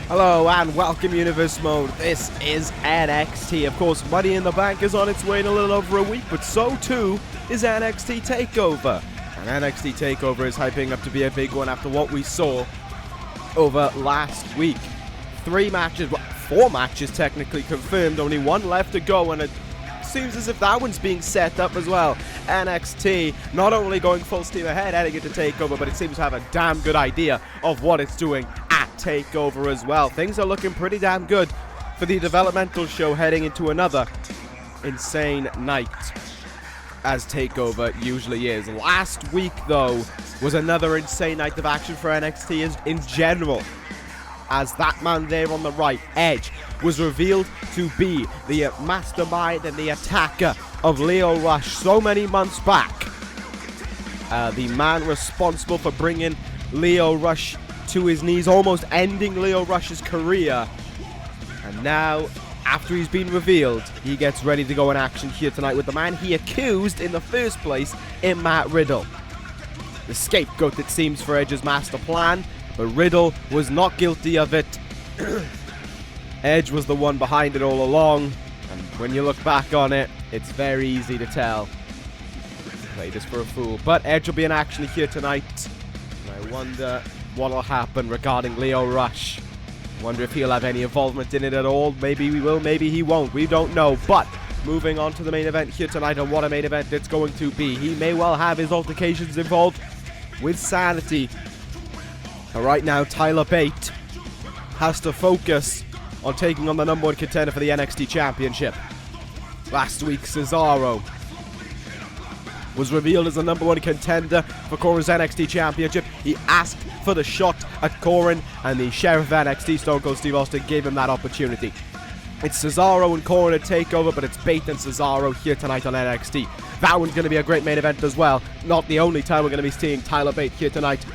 Hello and welcome Universe Mode. This is NXT. Of course, Money in the Bank is on its way in a little over a week, but so too is NXT TakeOver. And NXT TakeOver is hyping up to be a big one after what we saw over last week. 3 matches, well, 4 matches technically confirmed, only 1 left to go, and it seems as if that one's being set up as well. NXT not only going full steam ahead heading into TakeOver, but it seems to have a damn good idea of what it's doing at TakeOver as well. Things are looking pretty damn good for the developmental show heading into another insane night, as TakeOver usually is. Last week, though, was another insane night of action for NXT in general, as that man there on the right, Edge, was revealed to be the mastermind and the attacker of Lio Rush so many months back. The man responsible for bringing Lio Rush to his knees, almost ending Lio Rush's career. And now, after he's been revealed, he gets ready to go in action here tonight with the man he accused in the first place in Matt Riddle. The scapegoat, it seems, for Edge's master plan, but Riddle was not guilty of it. Edge was the one behind it all along, and when you look back on it, it's very easy to tell. Played this for a fool. But Edge will be in action here tonight, and I wonder what will happen regarding Lio Rush. Wonder if he'll have any involvement in it at all. Maybe he will, maybe he won't. We don't know. But moving on to the main event here tonight, and what a main event it's going to be. He may well have his altercations involved with SAnitY. But right now, Bate has to focus on taking on the number 1 contender for the NXT Championship. Last week, Cesaro was revealed as the number 1 contender for Corin's NXT Championship. He asked for the shot at Corin, and the sheriff of NXT, Stone Cold Steve Austin, gave him that opportunity. It's Cesaro and Corin at TakeOver, but it's Bate and Cesaro here tonight on NXT. That one's going to be a great main event as well. Not the only time we're going to be seeing Bate here tonight.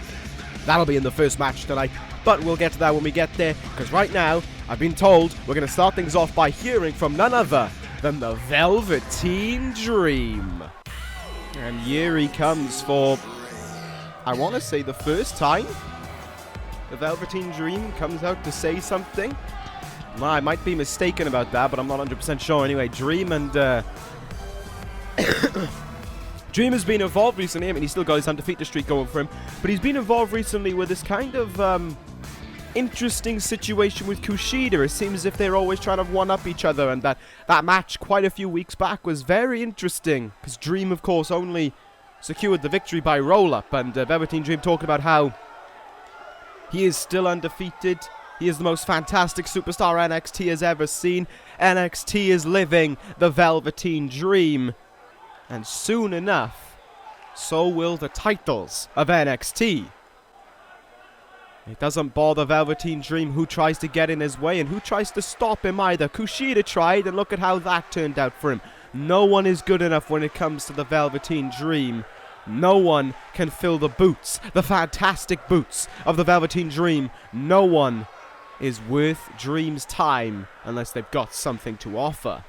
That'll be in the first match tonight, but we'll get to that when we get there, because right now, I've been told we're going to start things off by hearing from none other than the Velveteen Dream. And here he comes for, I want to say, the first time the Velveteen Dream comes out to say something. Well, I might be mistaken about that, but I'm not 100% sure. Anyway, Dream and Dream has been involved recently. I mean, he's still got his undefeated streak going for him, but he's been involved recently with this kind of interesting situation with Kushida. It seems as if they're always trying to one-up each other, and that match quite a few weeks back was very interesting, because Dream, of course, only secured the victory by roll-up, and Velveteen Dream talking about how he is still undefeated. He is the most fantastic superstar NXT has ever seen. NXT is living the Velveteen Dream. And soon enough, so will the titles of NXT. It doesn't bother Velveteen Dream who tries to get in his way and who tries to stop him either. Kushida tried, and look at how that turned out for him. No one is good enough when it comes to the Velveteen Dream. No one can fill the boots, the fantastic boots of the Velveteen Dream. No one is worth Dream's time unless they've got something to offer.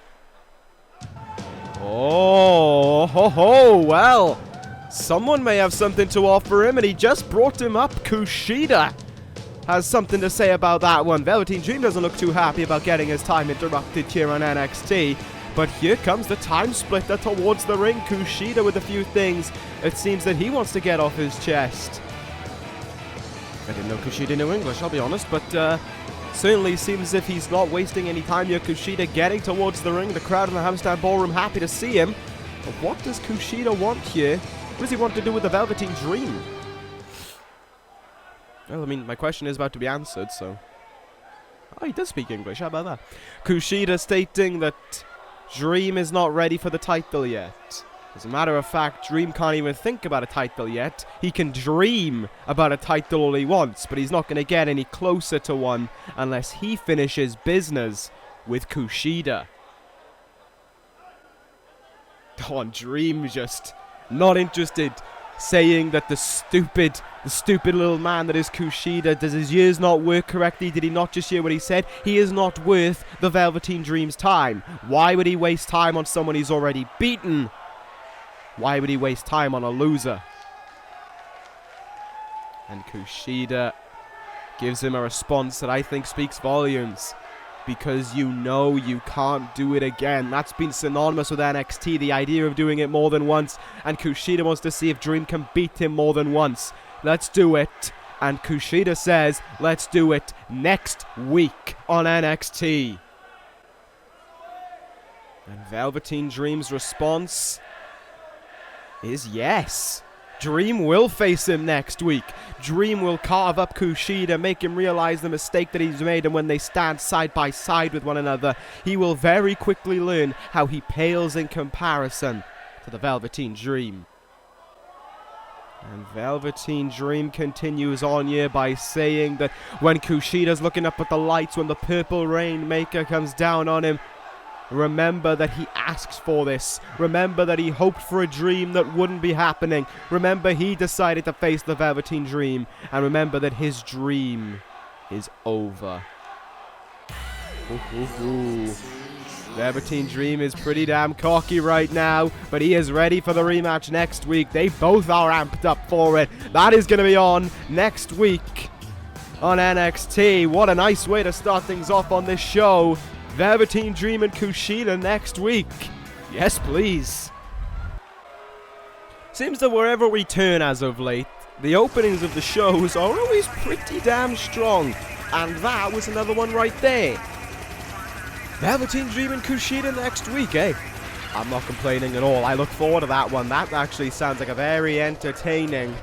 Oh, ho, ho, well, someone may have something to offer him, and he just brought him up. Kushida has something to say about that one. Velveteen Dream doesn't look too happy about getting his time interrupted here on NXT, but here comes the time splitter towards the ring. Kushida with a few things it seems that he wants to get off his chest. I didn't know Kushida knew English, I'll be honest, but certainly seems as if he's not wasting any time here. Kushida getting towards the ring. The crowd in the Hammerstein Ballroom happy to see him. But what does Kushida want here? What does he want to do with the Velveteen Dream? Well, I mean, my question is about to be answered, so... Oh, he does speak English. How about that? Kushida stating that Dream is not ready for the title yet. As a matter of fact, Dream can't even think about a title yet. He can dream about a title all he wants, but he's not going to get any closer to one unless he finishes business with Kushida. Oh, and Dream just not interested, saying that the stupid little man that is Kushida, does his ears not work correctly? Did he not just hear what he said? He is not worth the Velveteen Dream's time. Why would he waste time on someone he's already beaten? Why would he waste time on a loser? And Kushida gives him a response that I think speaks volumes. Because you know you can't do it again. That's been synonymous with NXT, the idea of doing it more than once. And Kushida wants to see if Dream can beat him more than once. Let's do it. And Kushida says, let's do it next week on NXT. And Velveteen Dream's response is yes. Dream will face him next week. Dream will carve up Kushida, make him realize the mistake that he's made, and when they stand side by side with one another, he will very quickly learn how he pales in comparison to the Velveteen Dream. And Velveteen Dream continues on here by saying that when Kushida's looking up at the lights, when the purple rainmaker comes down on him, remember that he asks for this. Remember that he hoped for a dream that wouldn't be happening. Remember he decided to face the Velveteen Dream. And remember that his dream is over. Velveteen Dream is pretty damn cocky right now, but he is ready for the rematch next week. They both are amped up for it. That is going to be on next week on NXT. What a nice way to start things off on this show. Velveteen Dream and Kushida next week. Yes, please. Seems that wherever we turn as of late, the openings of the shows are always pretty damn strong. And that was another one right there. Velveteen Dream and Kushida next week, eh? I'm not complaining at all. I look forward to that one. That actually sounds like a very entertaining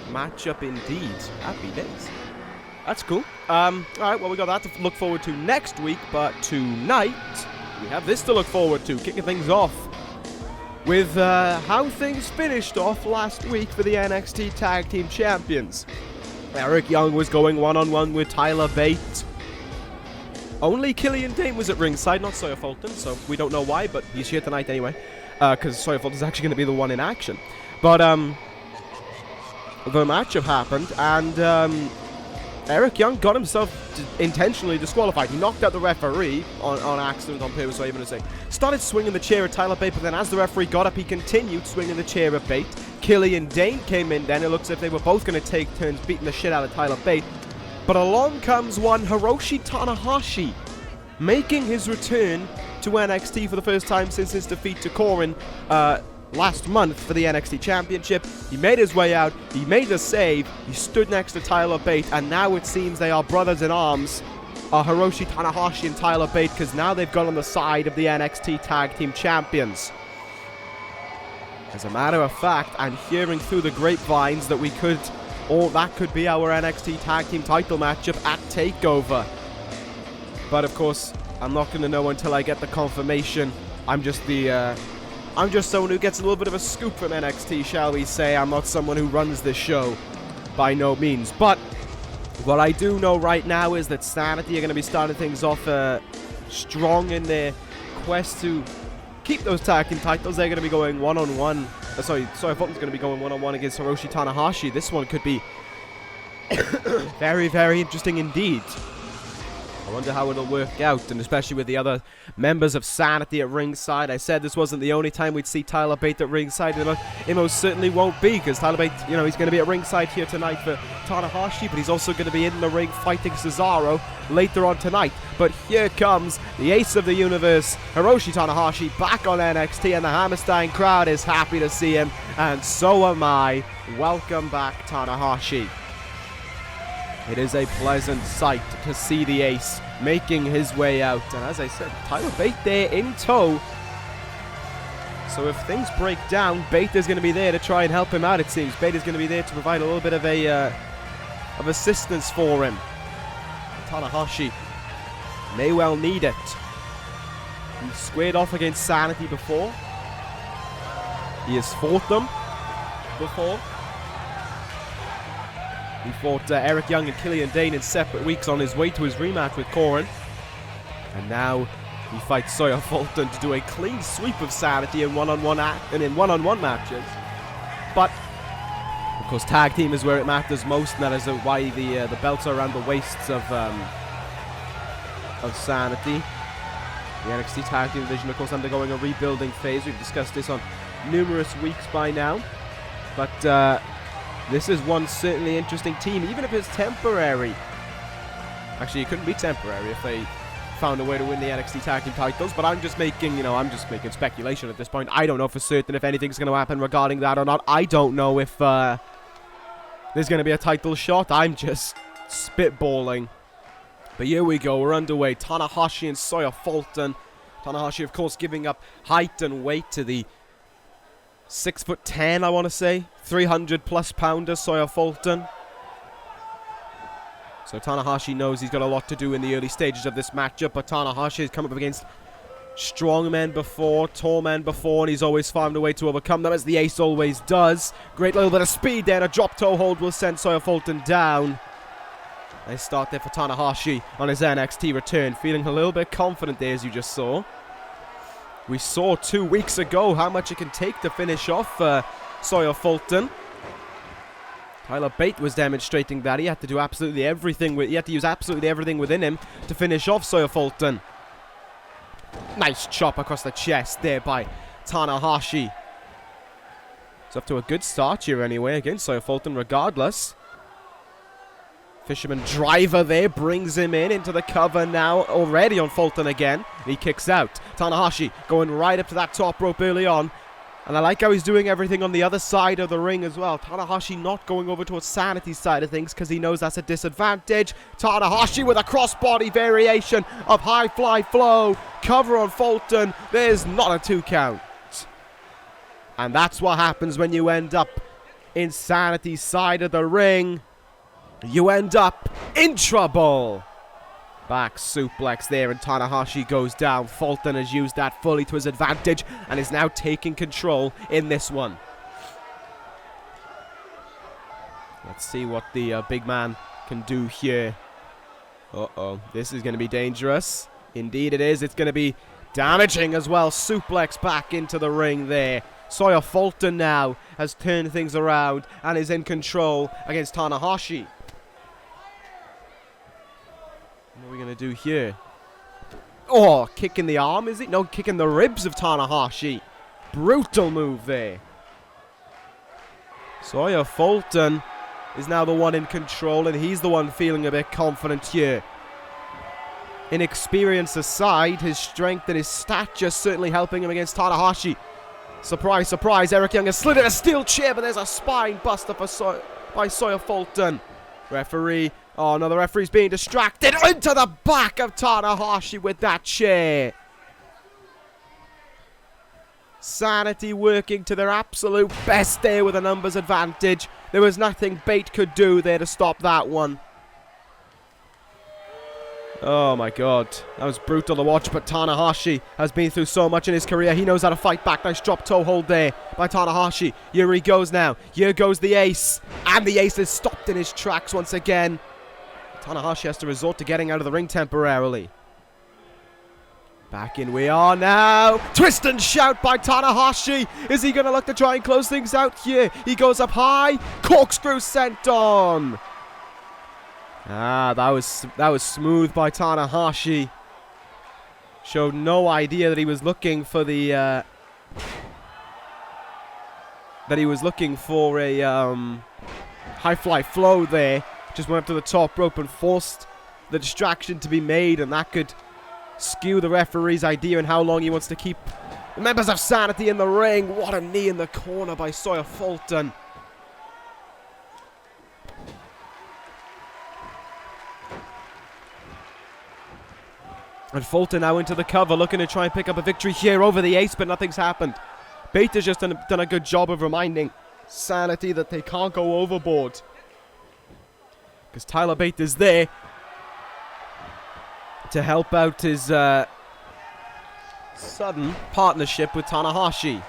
matchup indeed. Happy days. That's cool. Alright, well, we got that to look forward to next week, but tonight, we have this to look forward to, kicking things off with how things finished off last week for the NXT Tag Team Champions. Eric Young was going one-on-one with Tyler Bate. Only Killian Dane was at ringside, not Sawyer Fulton, so we don't know why, but he's here tonight anyway, because Sawyer Fulton's actually going to be the one in action. But, the matchup happened, and, Eric Young got himself intentionally disqualified. He knocked out the referee on accident, on purpose, what I'm going to say. Started swinging the chair at Tyler Bate, but then as the referee got up, he continued swinging the chair at Bate. Killian Dane came in then. It looks as if they were both going to take turns beating the shit out of Tyler Bate. But along comes one Hiroshi Tanahashi, making his return to NXT for the first time since his defeat to Corin last month for the NXT Championship. He made his way out, he made the save, he stood next to Tyler Bate, and now it seems they are brothers in arms, Hiroshi Tanahashi and Tyler Bate, because now they've got on the side of the NXT Tag Team Champions. As a matter of fact, I'm hearing through the grapevines that that could be our NXT Tag Team title matchup at TakeOver. But of course, I'm not going to know until I get the confirmation. I'm just someone who gets a little bit of a scoop from NXT, shall we say. I'm not someone who runs this show, by no means. But what I do know right now is that SAnitY are going to be starting things off strong in their quest to keep those tag team titles. They're going to be going one-on-one. Sorry, Fulton's going to be going one-on-one against Hiroshi Tanahashi. This one could be very, very interesting indeed. I wonder how it'll work out, and especially with the other members of SAnitY at ringside. I said this wasn't the only time we'd see Tyler Bate at ringside. It most certainly won't be, because Tyler Bate, he's going to be at ringside here tonight for Tanahashi, but he's also going to be in the ring fighting Cesaro later on tonight. But here comes the ace of the universe, Hiroshi Tanahashi, back on NXT, and the Hammerstein crowd is happy to see him, and so am I. Welcome back, Tanahashi. It is a pleasant sight to see the ace making his way out. And as I said, Tyler Bate there in tow. So if things break down, Bate is going to be there to try and help him out, it seems. Bate is going to be there to provide a little bit of assistance for him. Tanahashi may well need it. He squared off against SAnitY before. He has fought them before. He fought Eric Young and Killian Dane in separate weeks on his way to his rematch with Corin. And now he fights Sawyer Fulton to do a clean sweep of SAnitY in one-on-one matches. But, of course, tag team is where it matters most, and that is why the belts are around the waists of SAnitY. The NXT Tag Team division, of course, undergoing a rebuilding phase. We've discussed this on numerous weeks by now. But This is one certainly interesting team, even if it's temporary. Actually, it couldn't be temporary if they found a way to win the NXT Tag Team titles, but I'm just making, I'm just making speculation at this point. I don't know for certain if anything's going to happen regarding that or not. I don't know if there's going to be a title shot. I'm just spitballing. But here we go, we're underway. Tanahashi and Sawyer Fulton. Tanahashi, of course, giving up height and weight to the 6'10", I want to say. 300-plus pounder, Sawyer Fulton. So Tanahashi knows he's got a lot to do in the early stages of this matchup, but Tanahashi has come up against strong men before, tall men before, and he's always found a way to overcome them, as the ace always does. Great little bit of speed there, and a drop toe hold will send Sawyer Fulton down. Nice start there for Tanahashi on his NXT return, feeling a little bit confident there, as you just saw. We saw 2 weeks ago how much it can take to finish off Sawyer Fulton. Tyler Bate was demonstrating that he had to do absolutely everything. He had to use absolutely everything within him to finish off Sawyer Fulton. Nice chop across the chest there by Tanahashi. It's off to a good start here anyway against Sawyer Fulton regardless. Fisherman driver there brings him into the cover now, already on Fulton again. And he kicks out. Tanahashi going right up to that top rope early on. And I like how he's doing everything on the other side of the ring as well. Tanahashi not going over towards SAnitY's side of things because he knows that's a disadvantage. Tanahashi with a crossbody variation of high fly flow. Cover on Fulton. There's not a 2 count. And that's what happens when you end up in SAnitY's side of the ring. You end up in trouble. Back suplex there, and Tanahashi goes down. Fulton has used that fully to his advantage and is now taking control in this one. Let's see what the big man can do here. Uh-oh, this is going to be dangerous. Indeed it is. It's going to be damaging as well. Suplex back into the ring there. Sawyer Fulton now has turned things around and is in control against Tanahashi. What are we going to do here? Oh, kick in the arm, is it? No, kick in the ribs of Tanahashi. Brutal move there. Sawyer Fulton is now the one in control, and he's the one feeling a bit confident here. Inexperience aside, his strength and his stature certainly helping him against Tanahashi. Surprise, surprise, Eric Young has slid in a steel chair, but there's a spine buster by Sawyer Fulton. Referee. Oh no, the referee's being distracted. Into the back of Tanahashi with that chair. SAnitY working to their absolute best there with a numbers advantage. There was nothing Bate could do there to stop that one. Oh my god, that was brutal to watch, but Tanahashi has been through so much in his career. He knows how to fight back. Nice drop toe hold there by Tanahashi. Here he goes now. Here goes the ace. And the ace is stopped in his tracks once again. Tanahashi has to resort to getting out of the ring temporarily. Back in we are now. Twist and shout by Tanahashi. Is he going to look to try and close things out here? He goes up high. Corkscrew sent on. That was smooth by Tanahashi. Showed no idea that he was looking for the a high fly flow there. Just went up to the top rope and forced the distraction to be made, and that could skew the referee's idea on how long he wants to keep the members of SAnitY in the ring. What a knee in the corner by Sawyer Fulton. And Fulton now into the cover, looking to try and pick up a victory here over the ace, but nothing's happened. Bate has just done a good job of reminding SAnitY that they can't go overboard. Because Tyler Bate is there to help out his sudden partnership with Tanahashi.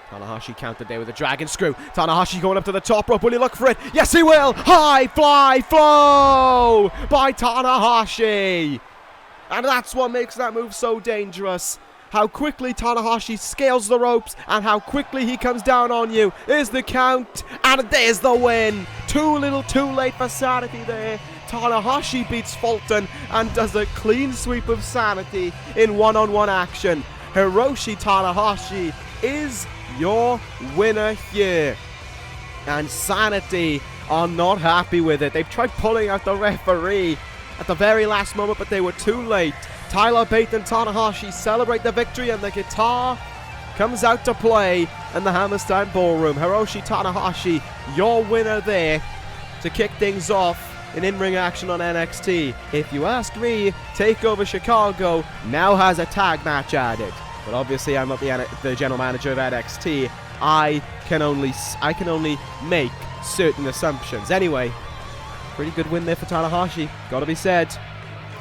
Tanahashi countered there with a dragon screw. Tanahashi going up to the top rope. Will he look for it? Yes, he will. High fly flow by Tanahashi. And that's what makes that move so dangerous. How quickly Tanahashi scales the ropes and how quickly he comes down on you. There's the count, and there's the win. Too little, too late for SAnitY there. Tanahashi beats Fulton and does a clean sweep of SAnitY in one-on-one action. Hiroshi Tanahashi is your winner here. and SAnitY are not happy with it. They've tried pulling out the referee at the very last moment, but they were too late. Tyler, Bate and Tanahashi celebrate the victory, and the guitar comes out to play in the Hammerstein Ballroom. Hiroshi Tanahashi, your winner there to kick things off in in-ring action on NXT. If you ask me, TakeOver Chicago now has a tag match added. But obviously I'm not the general manager of NXT. I can only make certain assumptions. Anyway, pretty good win there for Tanahashi. Gotta be said.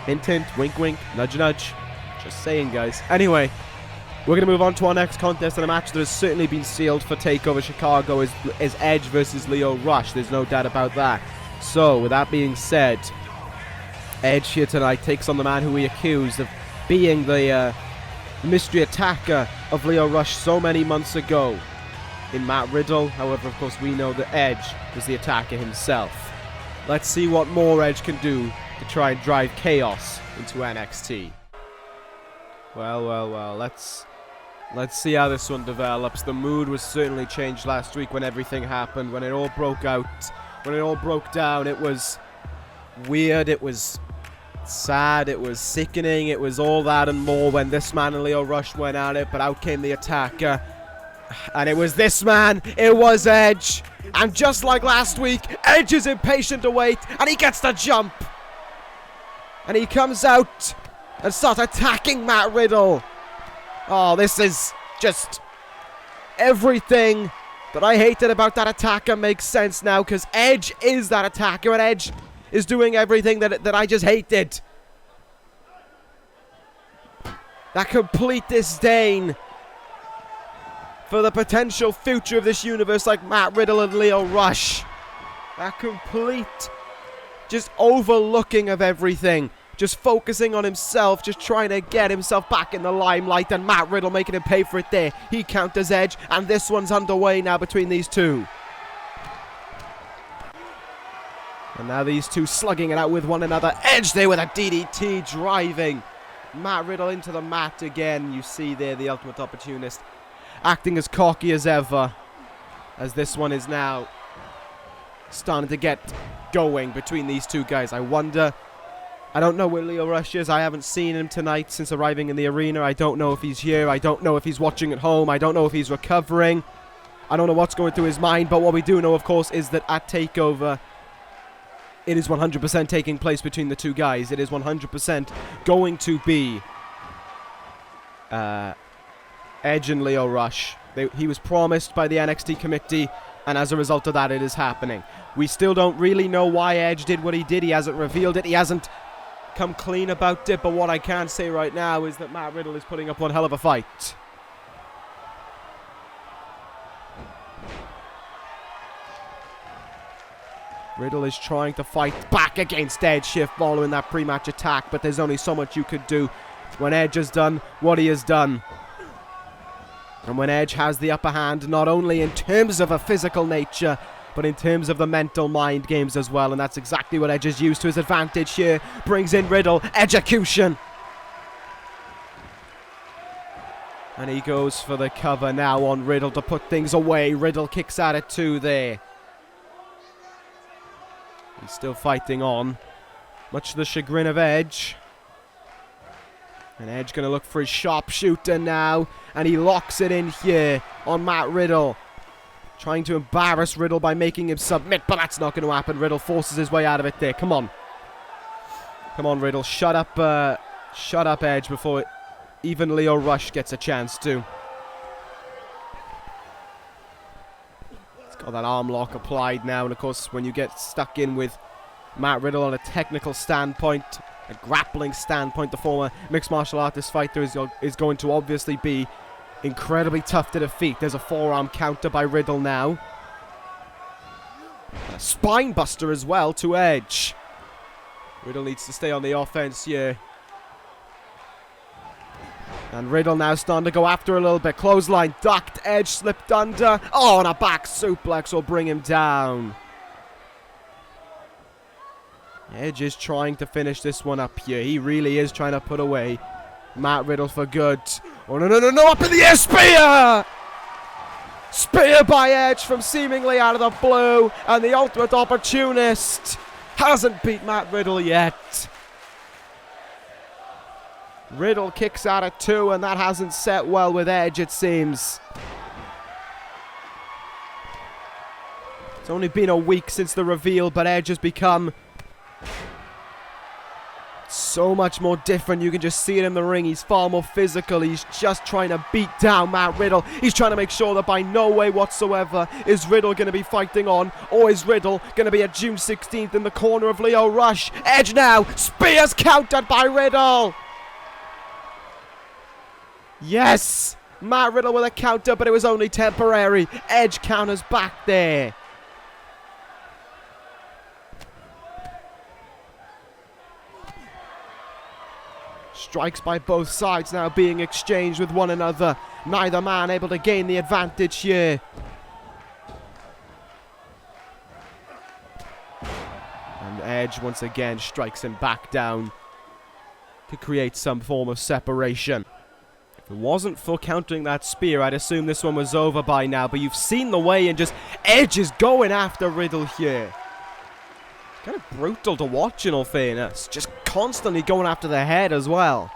Hint hint, wink wink, nudge nudge. Just saying, guys. Anyway, we're going to move on to our next contest, and a match that has certainly been sealed for TakeOver Chicago is Edge versus Lio Rush. There's no doubt about that. So, with that being said, Edge here tonight takes on the man who we accused of being the mystery attacker of Lio Rush so many months ago in Matt Riddle. However, of course, we know that Edge was the attacker himself. Let's see what more Edge can do to try and drive chaos into NXT. Well, let's see how this one develops. The mood was certainly changed last week when everything happened, when it all broke out. When it all broke down, it was weird, it was sad, it was sickening, it was all that and more when this man and Lio Rush went at it, but out came the attacker. And it was this man, it was Edge. And just like last week, Edge is impatient to wait, and he gets the jump. And he comes out and starts attacking Matt Riddle. Oh, this is just everything that I hated about that attacker makes sense now, because Edge is that attacker, and Edge is doing everything that I just hated. That complete disdain for the potential future of this universe, like Matt Riddle and Lio Rush. That complete just overlooking of everything. Just focusing on himself, just trying to get himself back in the limelight, and Matt Riddle making him pay for it there. He counters Edge, and this one's underway now between these two. And now these two slugging it out with one another. Edge there with a DDT driving Matt Riddle into the mat again. You see there the Ultimate Opportunist acting as cocky as ever, as this one is now starting to get going between these two guys. I don't know where Lio Rush is. I haven't seen him tonight since arriving in the arena. I don't know if he's here. I don't know if he's watching at home. I don't know if he's recovering. I don't know what's going through his mind. But what we do know, of course, is that at TakeOver, it is 100% taking place between the two guys. It is 100% going to be Edge and Lio Rush. He was promised by the NXT committee, and as a result of that, it is happening. We still don't really know why Edge did what he did. He hasn't revealed it. He hasn't come clean about it, but what I can say right now is that Matt Riddle is putting up one hell of a fight. Riddle is trying to fight back against Edge here following that pre-match attack, but there's only so much you could do when Edge has done what he has done. And when Edge has the upper hand, not only in terms of a physical nature, but in terms of the mental mind games as well. And that's exactly what Edge has used to his advantage here. Brings in Riddle. Execution. And he goes for the cover now on Riddle to put things away. Riddle kicks at it too there. He's still fighting on, much to the chagrin of Edge. And Edge going to look for his sharpshooter now. And he locks it in here on Matt Riddle. Trying to embarrass Riddle by making him submit, but that's not going to happen. Riddle forces his way out of it there. Come on. Come on, Riddle. Shut up Edge before even Lio Rush gets a chance to. He's got that arm lock applied now. And, of course, when you get stuck in with Matt Riddle on a technical standpoint, a grappling standpoint, the former mixed martial artist fighter is going to obviously be incredibly tough to defeat. There's a forearm counter by Riddle now. And a spine buster as well to Edge. Riddle needs to stay on the offense here. And Riddle now starting to go after a little bit. Clothesline ducked. Edge slipped under. Oh, and a back suplex will bring him down. Edge is trying to finish this one up here. He really is trying to put away Matt Riddle for good. Oh, no, up in the air, spear! Spear by Edge from seemingly out of the blue. And the ultimate opportunist hasn't beat Matt Riddle yet. Riddle kicks out at 2, and that hasn't set well with Edge, it seems. It's only been a week since the reveal, but Edge has become so much more different. You can just see it in the ring. He's far more physical. He's just trying to beat down Matt Riddle. He's trying to make sure that by no way whatsoever is Riddle going to be fighting on, or is Riddle going to be at June 16th in the corner of Leo Rush. Edge now. Spears countered by Riddle. Yes! Matt Riddle with a counter, but it was only temporary. Edge counters back there. Strikes by both sides now being exchanged with one another. Neither man able to gain the advantage here. And Edge once again strikes him back down to create some form of separation. If it wasn't for countering that spear, I'd assume this one was over by now. But you've seen the way, and just Edge is going after Riddle here. Kind of brutal to watch, in all fairness. Just constantly going after the head as well.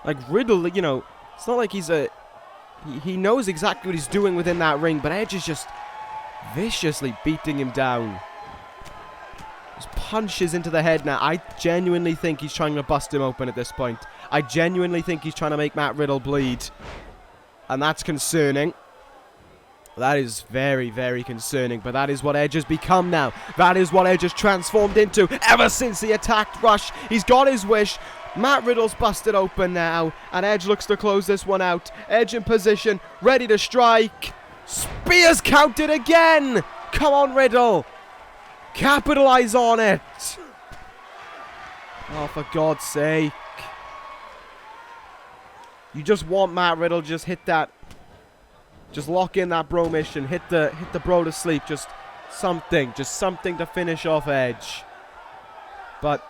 Like Riddle, you know, it's not like he's a... He knows exactly what he's doing within that ring, but Edge is just viciously beating him down. Just punches into the head now. I genuinely think he's trying to bust him open at this point. I genuinely think he's trying to make Matt Riddle bleed. And that's concerning. That is very, very concerning, but that is what Edge has become now. That is what Edge has transformed into ever since he attacked Rush. He's got his wish. Matt Riddle's busted open now, and Edge looks to close this one out. Edge in position, ready to strike. Spears counted again. Come on, Riddle. Capitalize on it. Oh, for God's sake. You just want Matt Riddle to just hit that. Just lock in that bro mission. Hit the bro to sleep. Just something to finish off Edge. But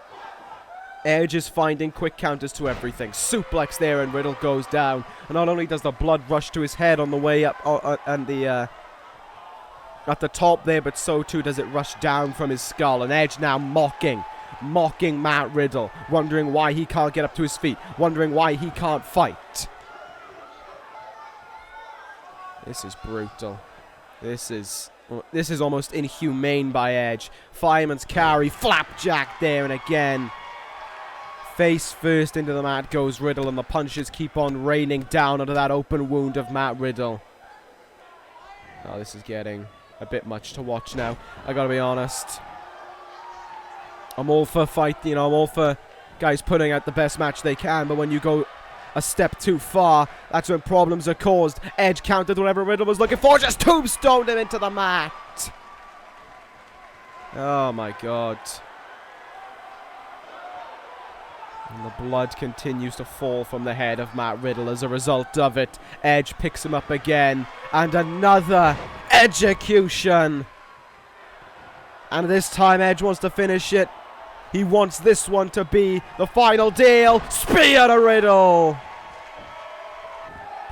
Edge is finding quick counters to everything. Suplex there, and Riddle goes down. And not only does the blood rush to his head on the way up and the at the top there, but so too does it rush down from his skull. And Edge now mocking Matt Riddle, wondering why he can't get up to his feet, wondering why he can't fight. This is brutal. This is almost inhumane by Edge. Fireman's carry, flapjack there, and again, face first into the mat goes Riddle, and the punches keep on raining down onto that open wound of Matt Riddle. Oh, this is getting a bit much to watch now. I gotta be honest. I'm all for fighting, I'm all for guys putting out the best match they can, but when you go a step too far, that's when problems are caused. Edge countered whatever Riddle was looking for, just tombstoned him into the mat. Oh my God. And the blood continues to fall from the head of Matt Riddle as a result of it. Edge picks him up again, and another execution. And this time Edge wants to finish it. He wants this one to be the final deal. Spear to Riddle.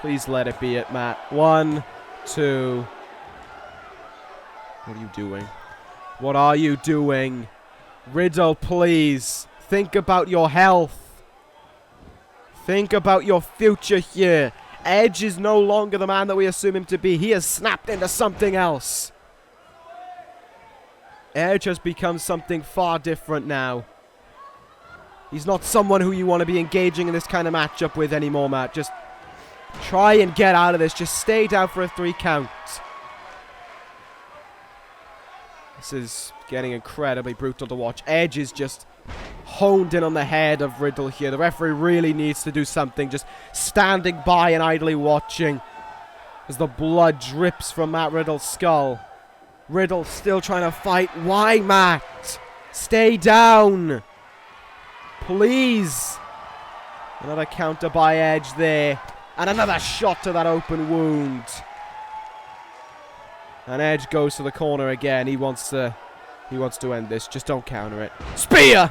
Please let it be it, Matt. 1, 2. What are you doing? What are you doing? Riddle, please. Think about your health. Think about your future here. Edge is no longer the man that we assume him to be. He has snapped into something else. Edge has become something far different now. He's not someone who you want to be engaging in this kind of matchup with anymore, Matt. Just try and get out of this. Just stay down for a 3 count. This is getting incredibly brutal to watch. Edge is just honed in on the head of Riddle here. The referee really needs to do something. Just standing by and idly watching as the blood drips from Matt Riddle's skull. Riddle still trying to fight. Why, Matt? Stay down. Please. Another counter by Edge there. And another shot to that open wound. And Edge goes to the corner again. He wants to end this. Just don't counter it. Spear!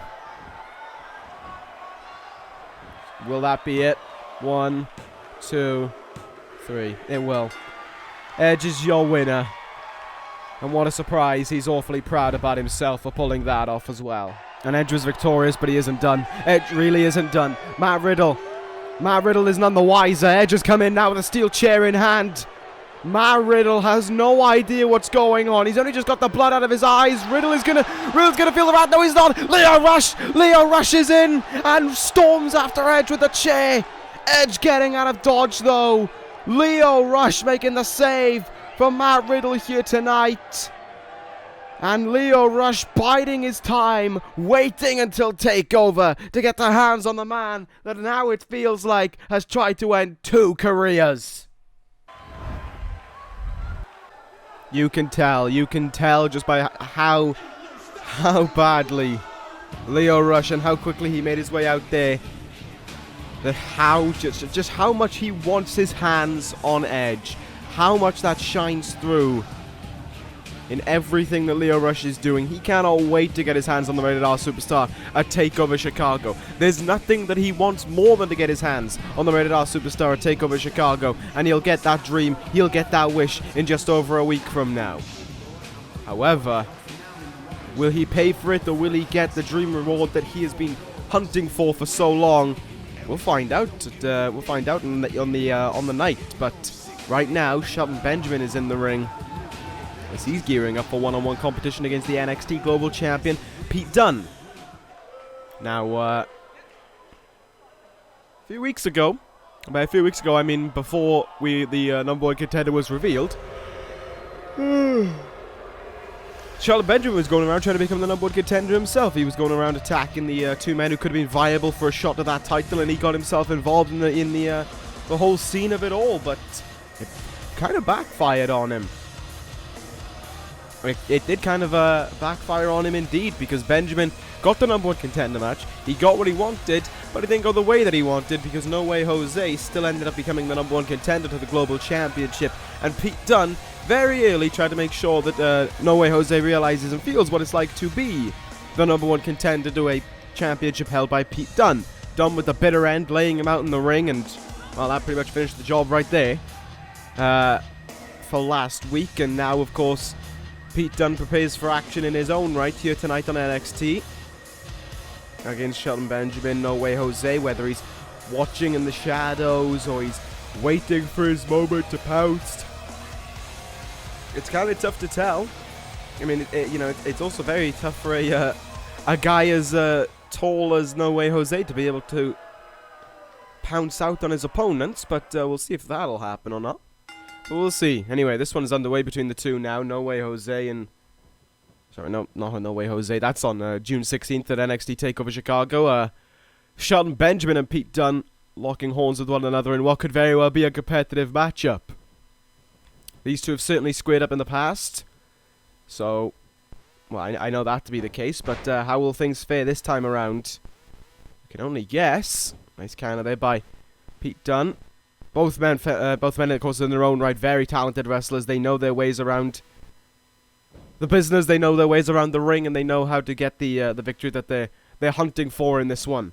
Will that be it? 1, 2, 3. It will. Edge is your winner. And what a surprise, he's awfully proud about himself for pulling that off as well. And Edge was victorious, but he isn't done. Edge really isn't done. Matt Riddle is none the wiser. Edge has come in now with a steel chair in hand. Matt Riddle has no idea what's going on. He's only just got the blood out of his eyes. Riddle's gonna feel the wrath. No, he's not. Leo rushes in and storms after Edge with a chair. Edge getting out of dodge though. Leo Rush making the save from Matt Riddle here tonight. And Leo Rush biding his time, waiting until TakeOver to get their hands on the man that now it feels like has tried to end 2 careers. You can tell just by how badly Leo Rush and how quickly he made his way out there, that just how much he wants his hands on Edge, how much that shines through in everything that Leo Rush is doing. He cannot wait to get his hands on the Rated R Superstar at TakeOver Chicago. There's nothing that he wants more than to get his hands on the Rated R Superstar at TakeOver Chicago, and he'll get that dream, he'll get that wish in just over a week from now. However, will he pay for it, or will he get the dream reward that he has been hunting for so long? We'll find out. We'll find out on the night. But right now, Shelton Benjamin is in the ring, as he's gearing up for one-on-one competition against the NXT Global Champion, Pete Dunne. Now, by a few weeks ago, I mean before the number one contender was revealed, Shelton Benjamin was going around trying to become the number one contender himself. He was going around attacking the 2 men who could have been viable for a shot to that title, and he got himself involved in the whole scene of it all, but it kind of backfired on him. It did kind of backfire on him indeed, because Benjamin got the number one contender match. He got what he wanted, but it didn't go the way that he wanted, because No Way Jose still ended up becoming the number one contender to the Global Championship. And Pete Dunne very early tried to make sure that No Way Jose realizes and feels what it's like to be the number one contender to a championship held by Pete Dunne. Dunne with the bitter end, laying him out in the ring, and well, that pretty much finished the job right there for last week. And now, of course, Pete Dunne prepares for action in his own right here tonight on NXT against Shelton Benjamin, No Way Jose, whether he's watching in the shadows or he's waiting for his moment to pounce. It's kind of tough to tell. I mean, it's also very tough for a guy as tall as No Way Jose to be able to pounce out on his opponents, but we'll see if that'll happen or not. But we'll see. Anyway, this one is underway between the two now. No Way Jose and... Sorry, not No Way Jose. That's on June 16th at NXT TakeOver Chicago. Shelton Benjamin and Pete Dunne locking horns with one another in what could very well be a competitive matchup. These two have certainly squared up in the past. So, well, I know that to be the case, but how will things fare this time around? I can only guess. Nice counter there by Pete Dunne. Both men, of course, in their own right, very talented wrestlers. They know their ways around the business. They know their ways around the ring, and they know how to get the victory that they're hunting for in this one.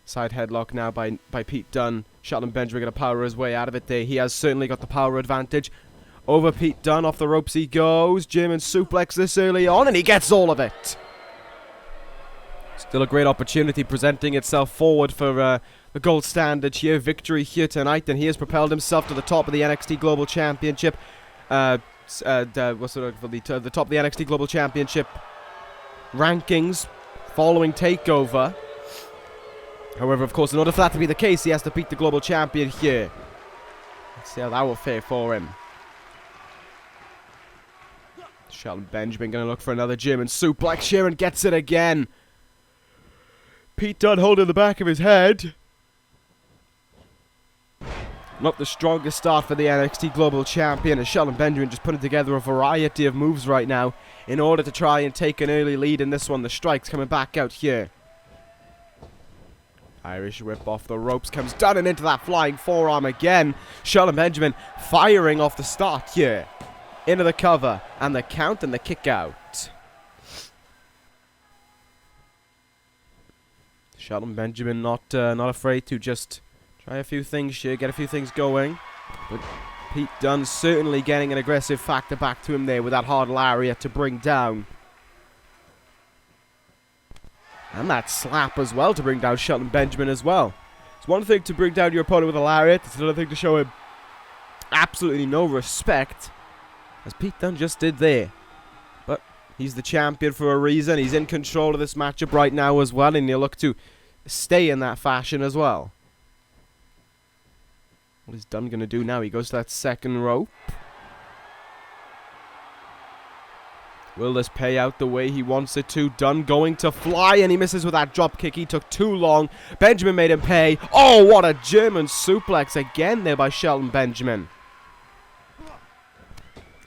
Side headlock now by Pete Dunne. Shelton Benjamin going to power his way out of it there. He has certainly got the power advantage over Pete Dunne. Off the ropes he goes. German suplex this early on, and he gets all of it. Still a great opportunity presenting itself forward for the gold standard here. Victory here tonight, and he has propelled himself to the top of the NXT Global Championship. The top of the NXT Global Championship rankings following TakeOver. However, of course, in order for that to be the case, he has to beat the Global Champion here. Let's see how that will fare for him. Shelton Benjamin going to look for another German suplex here and gets it again. Pete Dunne holding the back of his head. Not the strongest start for the NXT Global Champion, as Shelton Benjamin just putting together a variety of moves right now in order to try and take an early lead in this one. The strikes coming back out here. Irish whip off the ropes, comes down and into that flying forearm again. Shelton Benjamin firing off the start here. Into the cover, and the count and the kick out. Shelton Benjamin not afraid to just try a few things here, get a few things going. But Pete Dunne certainly getting an aggressive factor back to him there with that hard lariat to bring down. And that slap as well to bring down Shelton Benjamin as well. It's one thing to bring down your opponent with a lariat. It's another thing to show him absolutely no respect, as Pete Dunne just did there. But he's the champion for a reason. He's in control of this matchup right now as well, and he'll look to stay in that fashion as well. What is Dunne going to do now? He goes to that second rope. Will this pay out the way he wants it to? Dunne going to fly, and he misses with that drop kick. He took too long. Benjamin made him pay. Oh, what a German suplex again there by Shelton Benjamin.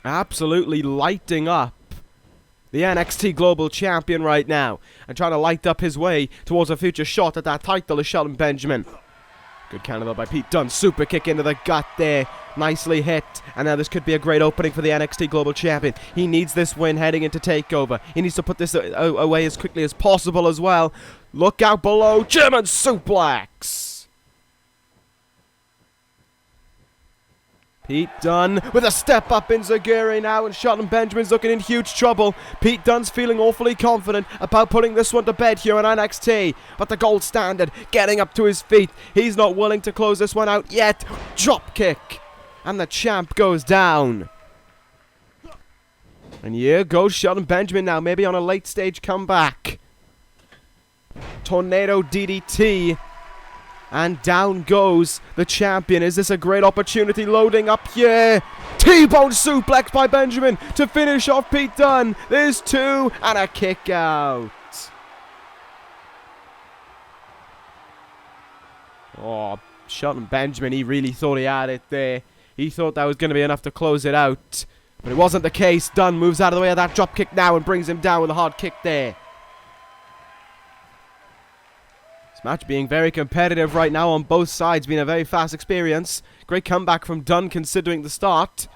Absolutely lighting up the NXT Global Champion right now, and trying to light up his way towards a future shot at that title is Shelton Benjamin. Good counter though by Pete Dunne. Super kick into the gut there. Nicely hit. And now this could be a great opening for the NXT Global Champion. He needs this win heading into TakeOver. He needs to put this away as quickly as possible as well. Look out below. German suplex. Pete Dunne with a step up in Zaguri now, and Shelton Benjamin's looking in huge trouble. Pete Dunne's feeling awfully confident about putting this one to bed here on NXT. But the gold standard getting up to his feet. He's not willing to close this one out yet. Drop kick. And the champ goes down. And here goes Shelton Benjamin now, maybe on a late stage comeback. Tornado DDT. And down goes the champion. Is this a great opportunity loading up here? T-bone suplex by Benjamin to finish off Pete Dunne. There's two and a kick out. Oh, Shelton Benjamin, he really thought he had it there. He thought that was going to be enough to close it out. But it wasn't the case. Dunne moves out of the way of that drop kick now and brings him down with a hard kick there. Match being very competitive right now on both sides, being a very fast experience. Great comeback from Dunne considering the start.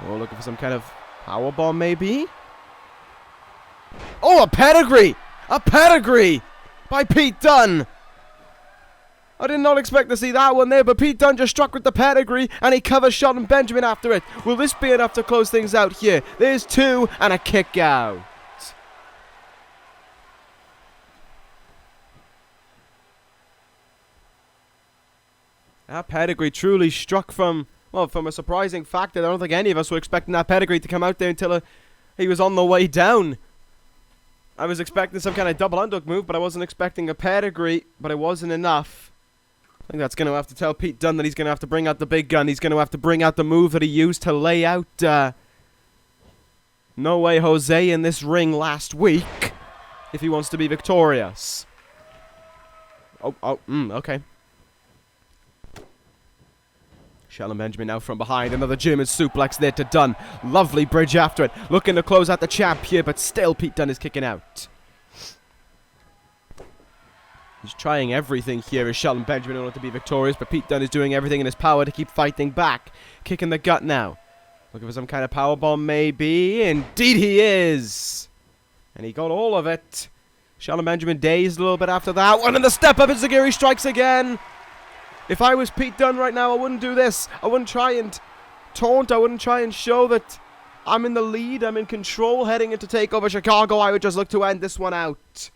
Oh, looking for some kind of powerbomb maybe. Oh, a pedigree! A pedigree by Pete Dunne. I did not expect to see that one there, but Pete Dunne just struck with the pedigree and he covers Shelton Benjamin after it. Will this be enough to close things out here? There's two and a kick out. That pedigree truly struck from a surprising factor. I don't think any of us were expecting that pedigree to come out there until he was on the way down. I was expecting some kind of double underhook move, but I wasn't expecting a pedigree, but it wasn't enough. I think that's going to have to tell Pete Dunne that he's going to have to bring out the big gun. He's going to have to bring out the move that he used to lay out No Way Jose in this ring last week if he wants to be victorious. Okay. Shelton Benjamin now from behind. Another German suplex there to Dunne. Lovely bridge after it. Looking to close out the champ here, but still Pete Dunne is kicking out. He's trying everything here as Shelton Benjamin in order to be victorious, but Pete Dunne is doing everything in his power to keep fighting back. Kick in the gut now. Looking for some kind of powerbomb maybe. Indeed he is. And he got all of it. Shelton Benjamin dazed a little bit after that one, and the step up and Zaguri strikes again. If I was Pete Dunne right now, I wouldn't do this. I wouldn't try and taunt. I wouldn't try and show that I'm in the lead. I'm in control heading into TakeOver Chicago. I would just look to end this one out.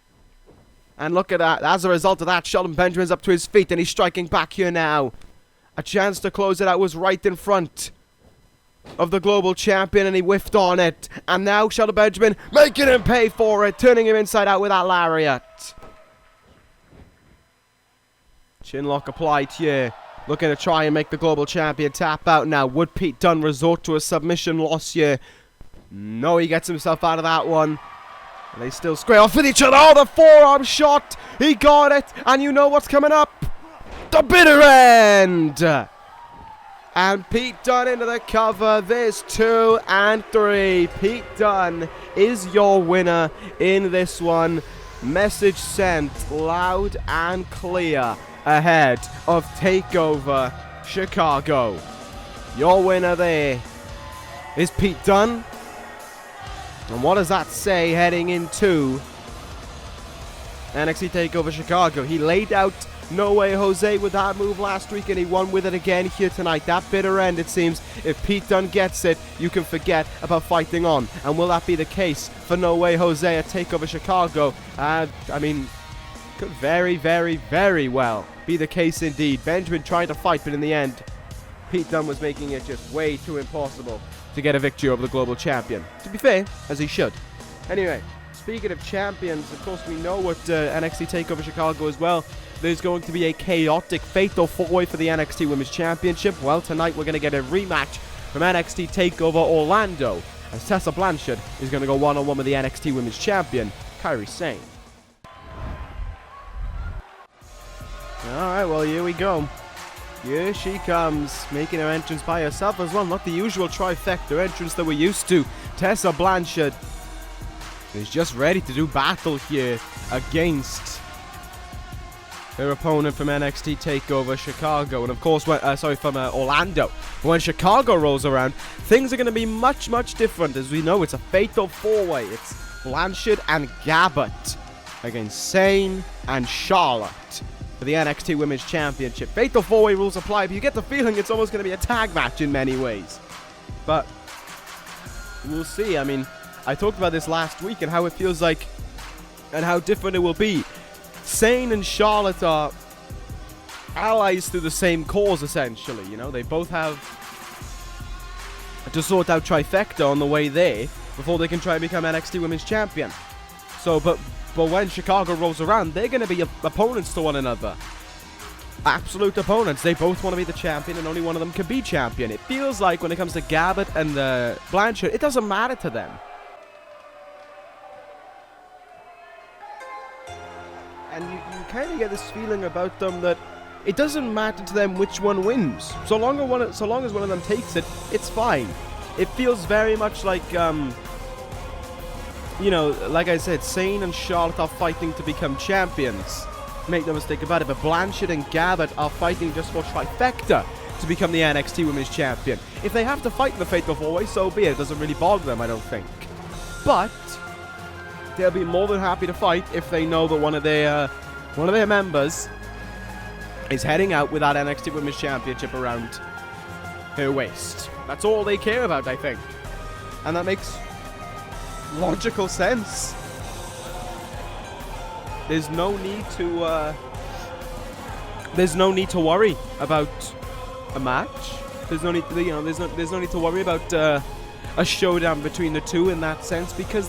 And look at that. As a result of that, Shelton Benjamin's up to his feet and he's striking back here now. A chance to close it out was right in front of the global champion and he whiffed on it. And now Shelton Benjamin making him pay for it. Turning him inside out with that lariat. Chinlock applied here. Looking to try and make the global champion tap out now. Would Pete Dunne resort to a submission loss here? No, he gets himself out of that one. And they still square off with each other. Oh, the forearm shot. He got it. And you know what's coming up? The bitter end. And Pete Dunne into the cover. There's 2 and 3. Pete Dunne is your winner in this one. Message sent loud and clear ahead of TakeOver Chicago. Your winner there is Pete Dunne. And what does that say heading into NXT TakeOver Chicago? He laid out No Way Jose with that move last week, and he won with it again here tonight. That bitter end, it seems. If Pete Dunne gets it, you can forget about fighting on. And will that be the case for No Way Jose at TakeOver Chicago? I mean, could very, very, very well be the case indeed. Benjamin tried to fight, but in the end, Pete Dunne was making it just way too impossible to get a victory over the global champion. To be fair, as he should. Anyway, speaking of champions, of course we know at NXT TakeOver Chicago as well, there's going to be a chaotic fatal 4-way for the NXT Women's Championship. Well, tonight we're going to get a rematch from NXT TakeOver Orlando, as Tessa Blanchard is going to go one-on-one with the NXT Women's Champion, Kairi Sane. Alright, well, here we go. Here she comes, making her entrance by herself as well. Not the usual trifecta entrance that we're used to. Tessa Blanchard is just ready to do battle here against her opponent from NXT TakeOver Chicago. And of course, from Orlando. But when Chicago rolls around, things are going to be much, much different. As we know, it's a fatal 4-way. It's Blanchard and Gabbett against Sane and Charlotte for the NXT Women's Championship. Fatal 4-way rules apply, but you get the feeling it's almost going to be a tag match in many ways. But we'll see. I mean, I talked about this last week and how it feels like and how different it will be. Sane and Charlotte are allies through the same cause, essentially. You know, they both have to sort out Trifecta on the way there before they can try and become NXT Women's Champion. So, but when Chicago rolls around, they're going to be opponents to one another. Absolute opponents. They both want to be the champion, and only one of them can be champion. It feels like when it comes to Gabbett and Blanchard, it doesn't matter to them. And you kind of get this feeling about them that it doesn't matter to them which one wins. So long as one of them takes it, it's fine. It feels very much like, you know, like I said, Sane and Charlotte are fighting to become champions. Make no mistake about it, but Blanchard and Gabbett are fighting just for Trifecta to become the NXT Women's Champion. If they have to fight in the Fatal 4-Way, so be it. It doesn't really bother them, I don't think. But they'll be more than happy to fight if they know that one of their members is heading out with that NXT Women's Championship around her waist. That's all they care about, I think. And that makes logical sense. There's no need to worry about a match. There's no need, there's no need to worry about a showdown between the two in that sense, because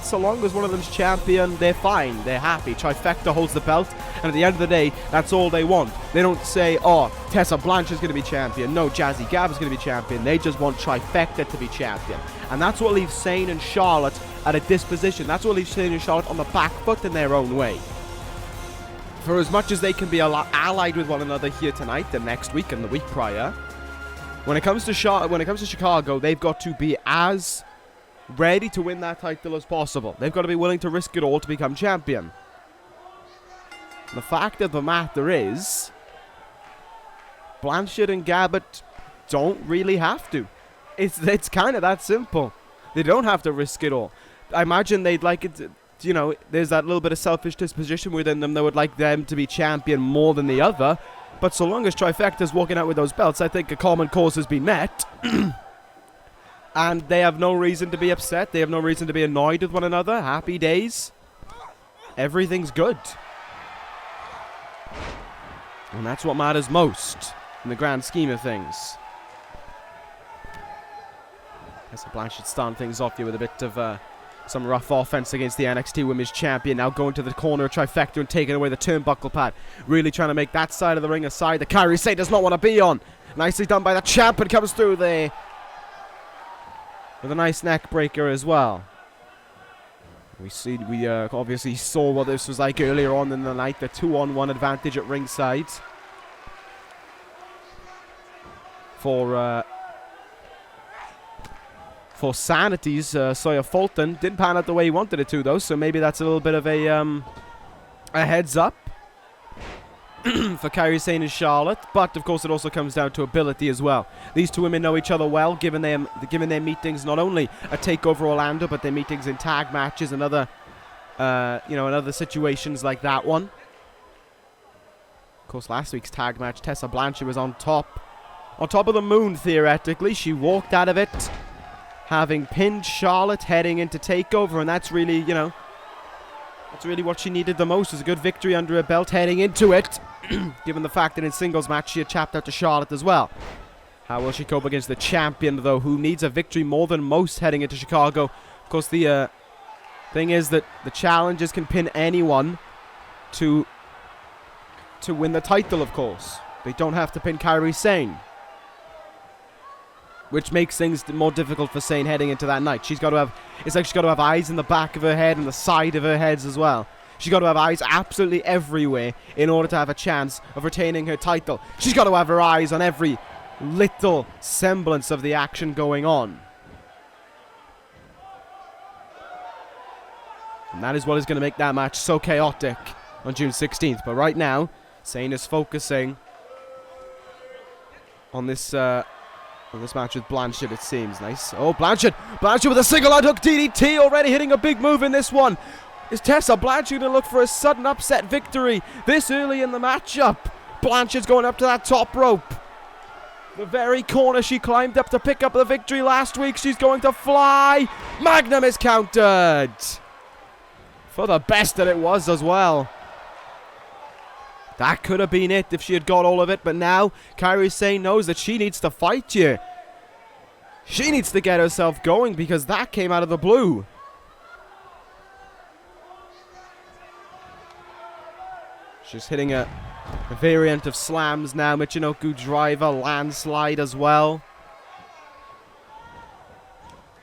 so long as one of them's champion, they're fine. They're happy. Trifecta holds the belt, and at the end of the day, that's all they want. They don't say, oh, Tessa Blanchard's going to be champion. No, Jazzy Gab's going to be champion. They just want Trifecta to be champion. And that's what leaves Sane and Charlotte at a disposition. That's what leaves Sane and Charlotte on the back foot in their own way. For as much as they can be allied with one another here tonight, and next week, and the week prior, when it comes to Chicago, they've got to be as ready to win that title as possible. They've got to be willing to risk it all to become champion. The fact of the matter is, Blanchard and Gabbett don't really have to. It's kind of that simple. They don't have to risk it all. I imagine they'd like it to, you know, there's that little bit of selfish disposition within them that would like them to be champion more than the other. But so long as Trifecta's walking out with those belts, I think a common cause has been met. And they have no reason to be upset. They have no reason to be annoyed with one another. Happy days. Everything's good. And that's what matters most in the grand scheme of things. Tessa Blanchard starting things off here with a bit of some rough offense against the NXT Women's Champion. Now going to the corner of Trifecta and taking away the turnbuckle pad. Really trying to make that side of the ring a side that Kairi Sane does not want to be on. Nicely done by the champ, and comes through there with a nice neck breaker as well. We obviously saw what this was like earlier on in the night. The 2-on-1 advantage at ringside for SAnitY's Sawyer Fulton. Didn't pan out the way he wanted it to, though, so maybe that's a little bit of a heads up for Kairi Sane and Charlotte. But of course it also comes down to ability as well. These two women know each other well, given their meetings not only at TakeOver Orlando, but their meetings in tag matches and other and other situations like that one. Of course, last week's tag match, Tessa Blanchard was on top of the moon, theoretically. She walked out of it having pinned Charlotte heading into TakeOver, and that's really, you know, that's really what she needed the most, was a good victory under her belt heading into it, given the fact that in singles match she had chapped out to Charlotte as well. How will she cope against the champion, though, who needs a victory more than most heading into Chicago? Of course, the thing is that the challengers can pin anyone to win the title, of course. They don't have to pin Kairi Sane, which makes things more difficult for Sane heading into that night. She's got to have, it's like she's got to have eyes in the back of her head and the side of her heads as well. She's got to have eyes absolutely everywhere in order to have a chance of retaining her title. She's got to have her eyes on every little semblance of the action going on. And that is what is going to make that match so chaotic on June 16th. But right now, Sane is focusing on this match with Blanchard, it seems. Nice. Oh, Blanchard with a single out hook DDT, already hitting a big move in this one. Is Tessa Blanchard going to look for a sudden upset victory this early in the matchup? Blanchard's going up to that top rope. The very corner she climbed up to pick up the victory last week. She's going to fly. Magnum is countered. For the best that it was as well. That could have been it if she had got all of it, but now Kairi Sane knows that she needs to fight you. She needs to get herself going because that came out of the blue. She's hitting a variant of slams now. Michinoku driver, landslide as well.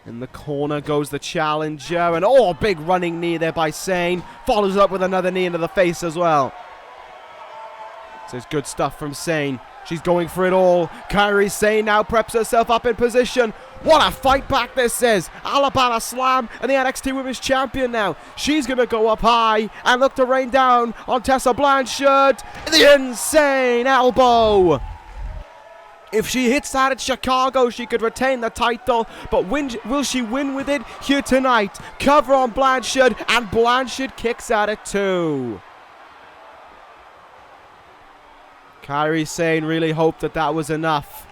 In the corner goes the challenger, and oh, big running knee there by Sane. Follows up with another knee into the face as well. So it's good stuff from Sane. She's going for it all. Kairi Sane now preps herself up in position. What a fight back this is. Alabama Slam and the NXT Women's Champion now. She's going to go up high and look to rain down on Tessa Blanchard. The insane elbow. If she hits that at Chicago, she could retain the title. But will she win with it here tonight? Cover on Blanchard, and Blanchard kicks at it too. Kairi Sane really hoped that that was enough.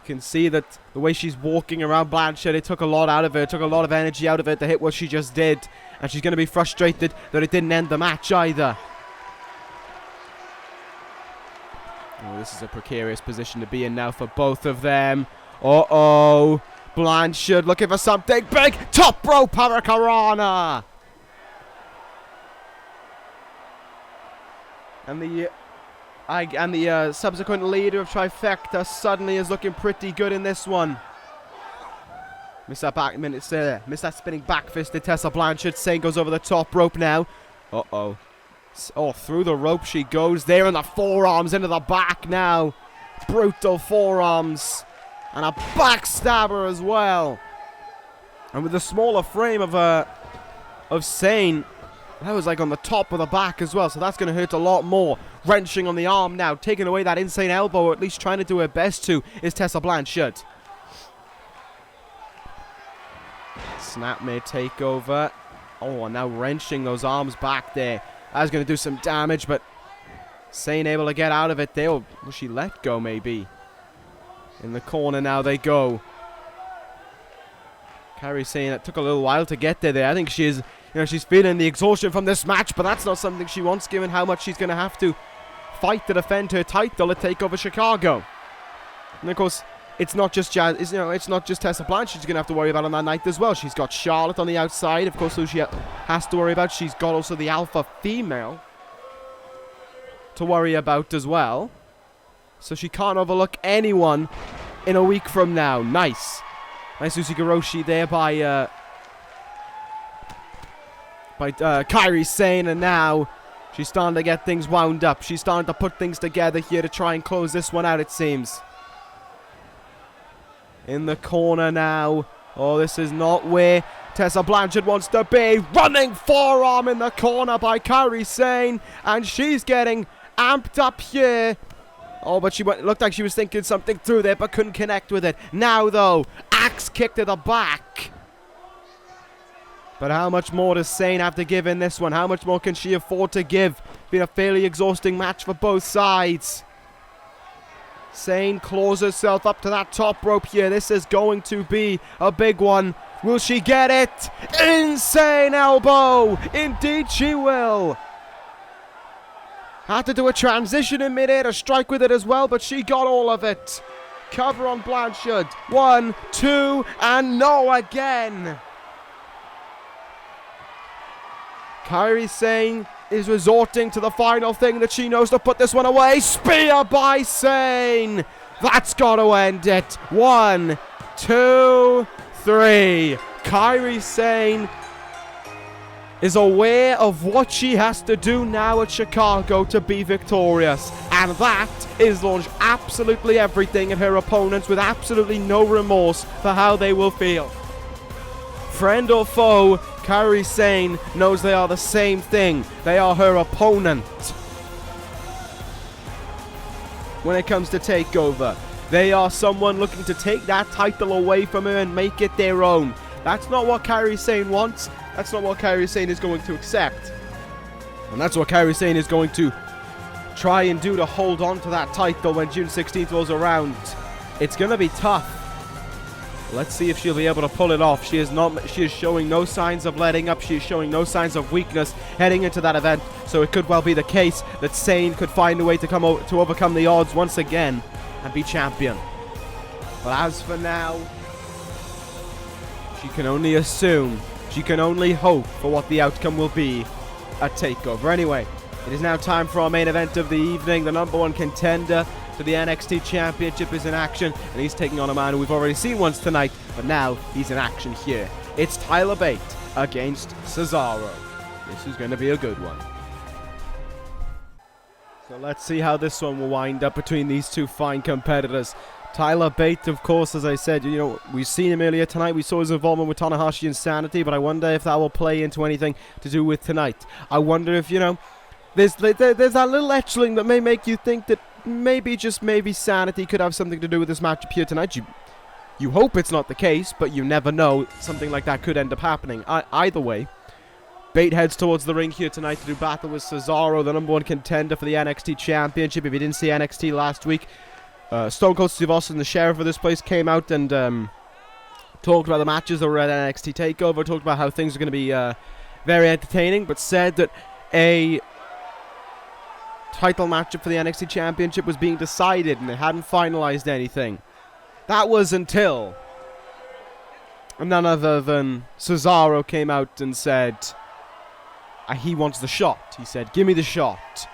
You can see that the way she's walking around Blanchard, it took a lot out of her. It took a lot of energy out of her to hit what she just did. And she's going to be frustrated that it didn't end the match either. Oh, this is a precarious position to be in now for both of them. Uh-oh. Blanchard looking for something big. Top rope Hurricanrana. And the subsequent leader of Trifecta suddenly is looking pretty good in this one. Miss that spinning back fist to Tessa Blanchard. Sane goes over the top rope now. Uh-oh. Oh, through the rope she goes there, and the forearms into the back now. Brutal forearms. And a backstabber as well. And with the smaller frame of Sane, that was like on the top of the back as well, so that's going to hurt a lot more. Wrenching on the arm now, taking away that insane elbow, or at least trying to do her best to, is Tessa Blanchard. Snap may take over. Oh, and now wrenching those arms back there. That's going to do some damage, but Sane able to get out of it there. Or will she let go, maybe? In the corner now they go. Kairi Sane, it took a little while to get there. I think she is... You know, she's feeling the exhaustion from this match, but that's not something she wants, given how much she's going to have to fight to defend her title at TakeOver Chicago. And of course, it's not just it's not just Tessa Blanchard she's going to have to worry about on that night as well. She's got Charlotte on the outside, of course, who she has to worry about. She's got also the alpha female to worry about as well. So she can't overlook anyone in a week from now. Nice Hiroshi there by Kairi Sane, and now she's starting to get things wound up. She's starting to put things together here to try and close this one out, it seems. In the corner now. Oh, this is not where Tessa Blanchard wants to be. Running forearm in the corner by Kairi Sane, and she's getting amped up here. Oh, but it looked like she was thinking something through there, but couldn't connect with it. Now, though, axe kick to the back. But how much more does Sane have to give in this one? How much more can she afford to give been a fairly exhausting match for both sides. Sane claws herself up to that top rope here. This is going to be a big one. Will she get it? Insane elbow! Indeed she will. Had to do a transition in midair to strike with it as well, but she got all of it. Cover on Blanchard. 1, 2, and no again. Kairi Sane is resorting to the final thing that she knows to put this one away. Spear by Sane. That's got to end it. 1, 2, 3. Kairi Sane is aware of what she has to do now at Chicago to be victorious. And that is launch absolutely everything at her opponents with absolutely no remorse for how they will feel. Friend or foe, Kairi Sane knows they are the same thing. They are her opponent. When it comes to TakeOver, they are someone looking to take that title away from her and make it their own. That's not what Kairi Sane wants. That's not what Kairi Sane is going to accept. And that's what Kairi Sane is going to try and do to hold on to that title when June 16th rolls around. It's going to be tough. Let's see if she'll be able to pull it off. She is showing no signs of letting up. She is showing no signs of weakness heading into that event. So it could well be the case that Sane could find a way to overcome the odds once again and be champion. But as for now, she can only assume, she can only hope for what the outcome will be at TakeOver. Anyway, it is now time for our main event of the evening. The #1 contender to the NXT Championship is in action, and he's taking on a man who we've already seen once tonight, but now he's in action here. It's Tyler Bate against Cesaro. This is going to be a good one. So let's see how this one will wind up between these two fine competitors. Tyler Bate, of course, as I said, you know, we've seen him earlier tonight. We saw his involvement with Tanahashi and SAnitY, but I wonder if that will play into anything to do with tonight. I wonder if, you know, there's that little etching that may make you think that maybe, just maybe, SAnitY could have something to do with this matchup here tonight. You hope it's not the case, but you never know. Something like that could end up happening. Either way, Bate heads towards the ring here tonight to do battle with Cesaro, the #1 contender for the NXT Championship. If you didn't see NXT last week, Stone Cold Steve Austin, the sheriff of this place, came out and talked about the matches that were at NXT TakeOver, talked about how things are going to be very entertaining, but said that a title matchup for the NXT Championship was being decided and they hadn't finalized anything. That was until none other than Cesaro came out and said he wants the shot. He said, "Give me the shot.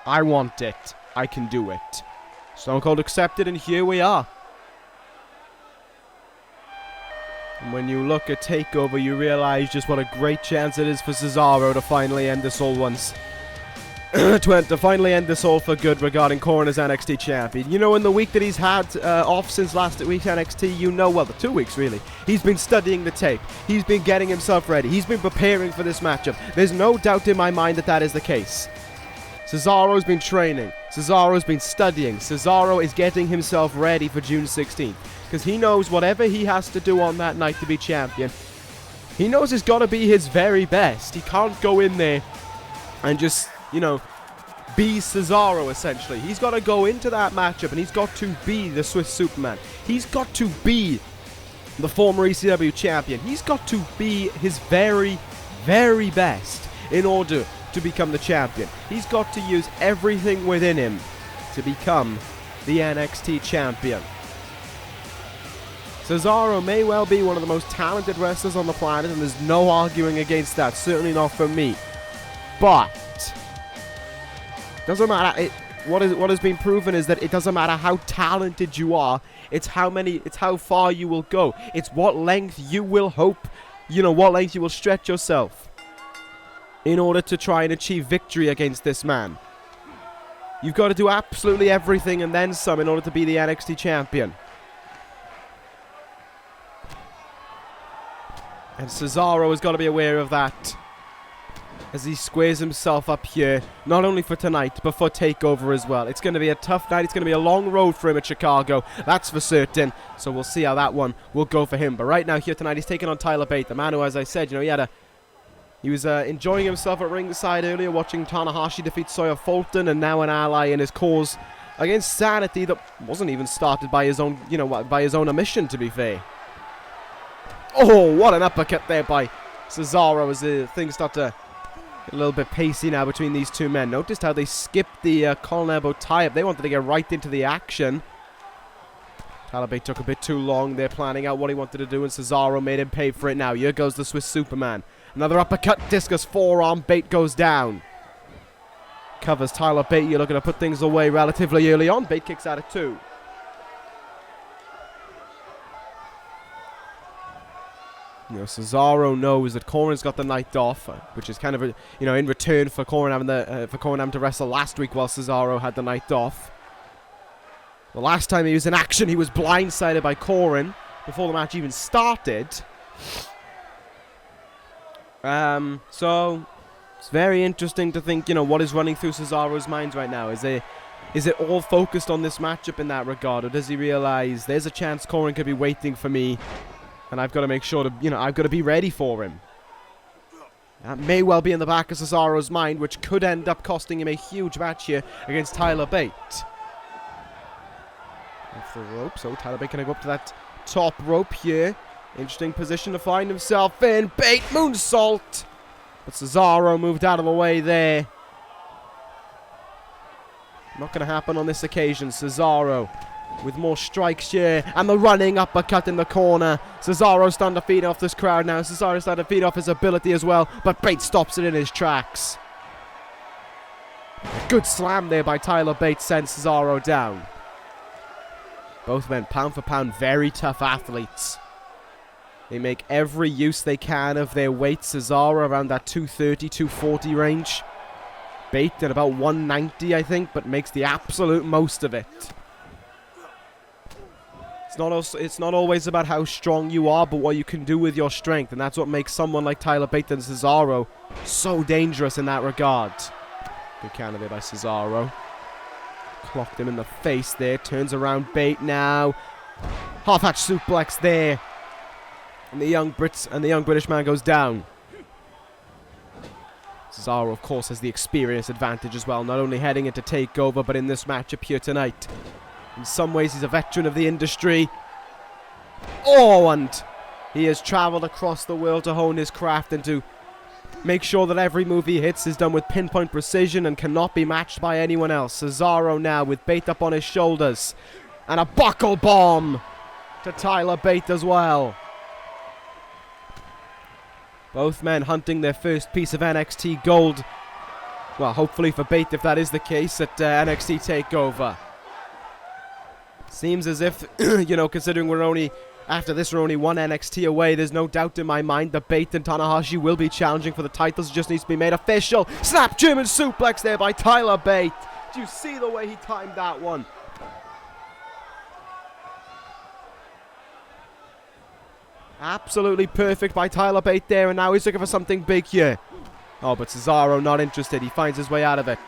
I want it. I can do it." Stone Cold accepted, and here we are. And when you look at TakeOver, you realize just what a great chance it is for Cesaro to finally end this all once. To finally end this all for good regarding Coroner's NXT champion. You know, in the week that he's had off since last week's NXT, you know, well, the 2 weeks really, he's been studying the tape. He's been getting himself ready. He's been preparing for this matchup. There's no doubt in my mind that that is the case. Cesaro's been training. Cesaro's been studying. Cesaro is getting himself ready for June 16th. Because he knows whatever he has to do on that night to be champion, he knows it's got to be his very best. He can't go in there and just, you know, be Cesaro, essentially. He's got to go into that matchup and he's got to be the Swiss Superman. He's got to be the former ECW champion. He's got to be his very, very best in order to become the champion. He's got to use everything within him to become the NXT champion. Cesaro may well be one of the most talented wrestlers on the planet, and there's no arguing against that. Certainly not from me. But doesn't matter. What has been proven is that it doesn't matter how talented you are. It's how far you will go. It's what length you will hope. You know, what length you will stretch yourself in order to try and achieve victory against this man. You've got to do absolutely everything and then some in order to be the NXT champion. And Cesaro has got to be aware of that as he squares himself up here, not only for tonight, but for TakeOver as well. It's going to be a tough night. It's going to be a long road for him at Chicago. That's for certain. So we'll see how that one will go for him. But right now, here tonight, he's taking on Tyler Bate, the man who, as I said, you know, he had He was enjoying himself at ringside earlier, watching Tanahashi defeat Sawyer Fulton, and now an ally in his cause against SAnitY that wasn't even started by his own, by his own omission, to be fair. Oh, what an uppercut there by Cesaro as things start to get a little bit pacey now between these two men. Noticed how they skipped the collar elbow tie-up. They wanted to get right into the action. Bate took a bit too long. They're planning out what he wanted to do, and Cesaro made him pay for it now. Here goes the Swiss Superman. Another uppercut, discus forearm. Bate goes down. Covers Bate. You're looking to put things away relatively early on. Bate kicks out at 2. Cesaro knows that Corin's got the night off, which is kind of in return for Corin having to wrestle last week while Cesaro had the night off. The last time he was in action, he was blindsided by Corin before the match even started. So it's very interesting to think, what is running through Cesaro's mind right now. Is it all focused on this matchup in that regard, or does he realize there's a chance Corin could be waiting for me, and I've got to make sure to, I've got to be ready for him. That may well be in the back of Cesaro's mind, which could end up costing him a huge match here against Bate. Off the rope, so Bate can go up to that top rope here. Interesting position to find himself in. Bate moonsault, but Cesaro moved out of the way there. Not going to happen on this occasion. Cesaro with more strikes here, and the running uppercut in the corner. Cesaro's starting to feed off this crowd now. Cesaro's starting to feed off his ability as well, but Bate stops it in his tracks. Good slam there by Bate sends Cesaro down. Both men, pound for pound, very tough athletes. They make every use they can of their weight. Cesaro around that 230, 240 range. Bate at about 190, I think, but makes the absolute most of it. It's not always about how strong you are, but what you can do with your strength, and that's what makes someone like Bate and Cesaro so dangerous in that regard. Good counter there by Cesaro. Clocked him in the face there. Turns around Bate now. Half-hatch suplex there. And the young British man goes down. Cesaro, of course, has the experience advantage as well. Not only heading into TakeOver, but in this matchup here tonight. In some ways, he's a veteran of the industry. Oh, and he has traveled across the world to hone his craft and to make sure that every move he hits is done with pinpoint precision and cannot be matched by anyone else. Cesaro now with Bate up on his shoulders. And a buckle bomb to Bate as well. Both men hunting their first piece of NXT gold. Well, hopefully for Bate, if that is the case, at NXT TakeOver. Seems as if, considering after this we're only one NXT away, there's no doubt in my mind that Bate and Tanahashi will be challenging for the titles. It just needs to be made official. Snap German suplex there by Bate. Do you see the way he timed that one? Absolutely perfect by Bate there, and now he's looking for something big here. Oh, but Cesaro not interested. He finds his way out of it.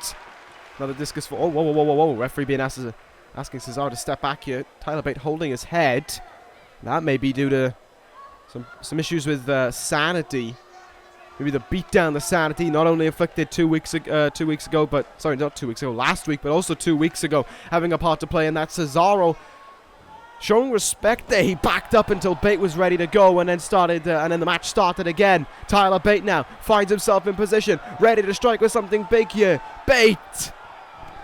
Another discus for... Oh, whoa. Referee being asking Cesaro to step back here. Bate holding his head. That may be due to some issues with SAnitY. Maybe the beatdown the SAnitY not only inflicted 2 weeks ago, but... Sorry, not 2 weeks ago. Last week, but also 2 weeks ago. Having a part to play in that. Cesaro showing respect there. He backed up until Bate was ready to go, and then the match started again. Bate now finds himself in position, ready to strike with something big here. Bate!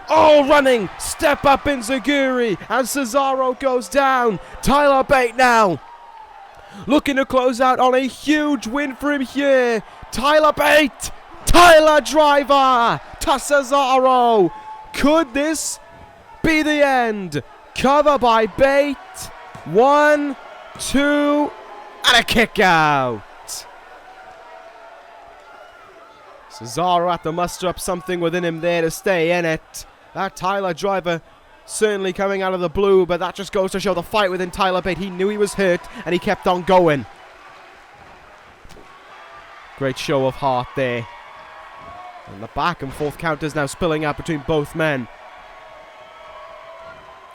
Oh, running! Step up in Zaguri, and Cesaro goes down. Bate now looking to close out on a huge win for him here. Bate! Tyler driver to Cesaro. Could this be the end? Cover by Bate. 1, 2, and a kick out. Cesaro had to muster up something within him there to stay in it. That Tyler driver certainly coming out of the blue, but that just goes to show the fight within Bate. He knew he was hurt, and he kept on going. Great show of heart there. And the back and forth counters now spilling out between both men.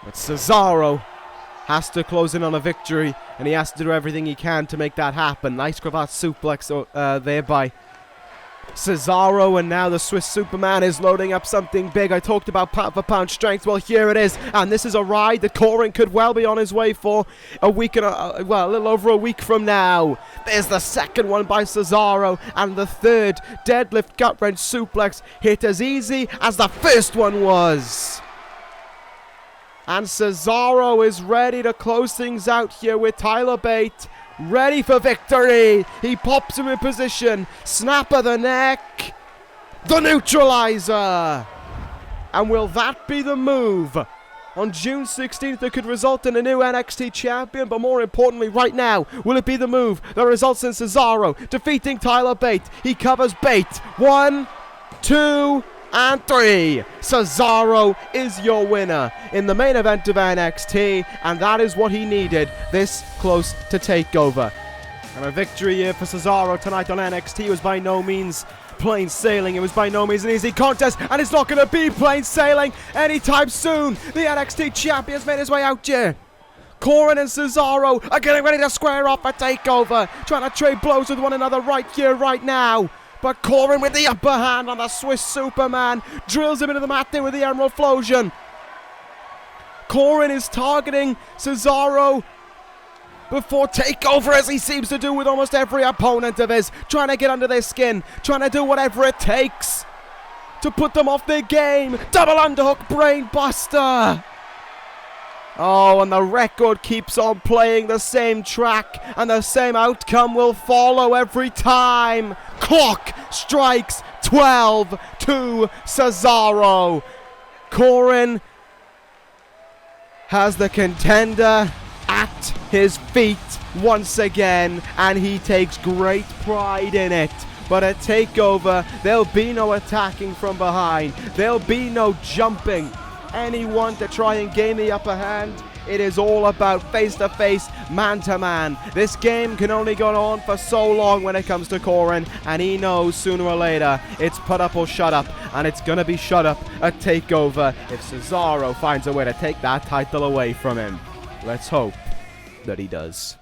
But Cesaro has to close in on a victory, and he has to do everything he can to make that happen. Nice cravat suplex there by Cesaro, and now the Swiss Superman is loading up something big. I talked about pound for pound strength. Well, here it is, and this is a ride that Corin could well be on his way for a week and a little over a week from now. There's the second one by Cesaro, and the third deadlift gut wrench suplex hit as easy as the first one was. And Cesaro is ready to close things out here with Tyler Bate. Ready for victory. He pops him in position. Snap of the neck. The neutralizer. And will that be the move on June 16th that could result in a new NXT champion? But more importantly, right now, will it be the move that results in Cesaro defeating Tyler Bate? He covers Bate. 1, 2, and 3. Cesaro is your winner in the main event of NXT, and that is what he needed this close to TakeOver. And a victory here for Cesaro tonight on NXT was by no means plain sailing. It was by no means an easy contest, and it's not going to be plain sailing anytime soon. The NXT champion's made his way out here. Corin and Cesaro are getting ready to square off a TakeOver, trying to trade blows with one another right here, right now. But Corin with the upper hand on the Swiss Superman, drills him into the mat there with the Emerald Flosion. Corin is targeting Cesaro before TakeOver, as he seems to do with almost every opponent of his, trying to get under their skin, trying to do whatever it takes to put them off their game. Double underhook brain buster. Oh, and the record keeps on playing the same track, and the same outcome will follow every time. Clock strikes 12 to Cesaro. Corin has the contender at his feet once again, and he takes great pride in it. But at TakeOver, there'll be no attacking from behind. There'll be no jumping anyone to try and gain the upper hand. It is all about face-to-face, man-to-man. This game can only go on for so long when it comes to Corin, and he knows sooner or later it's put up or shut up, and it's going to be shut up at TakeOver if Cesaro finds a way to take that title away from him. Let's hope that he does.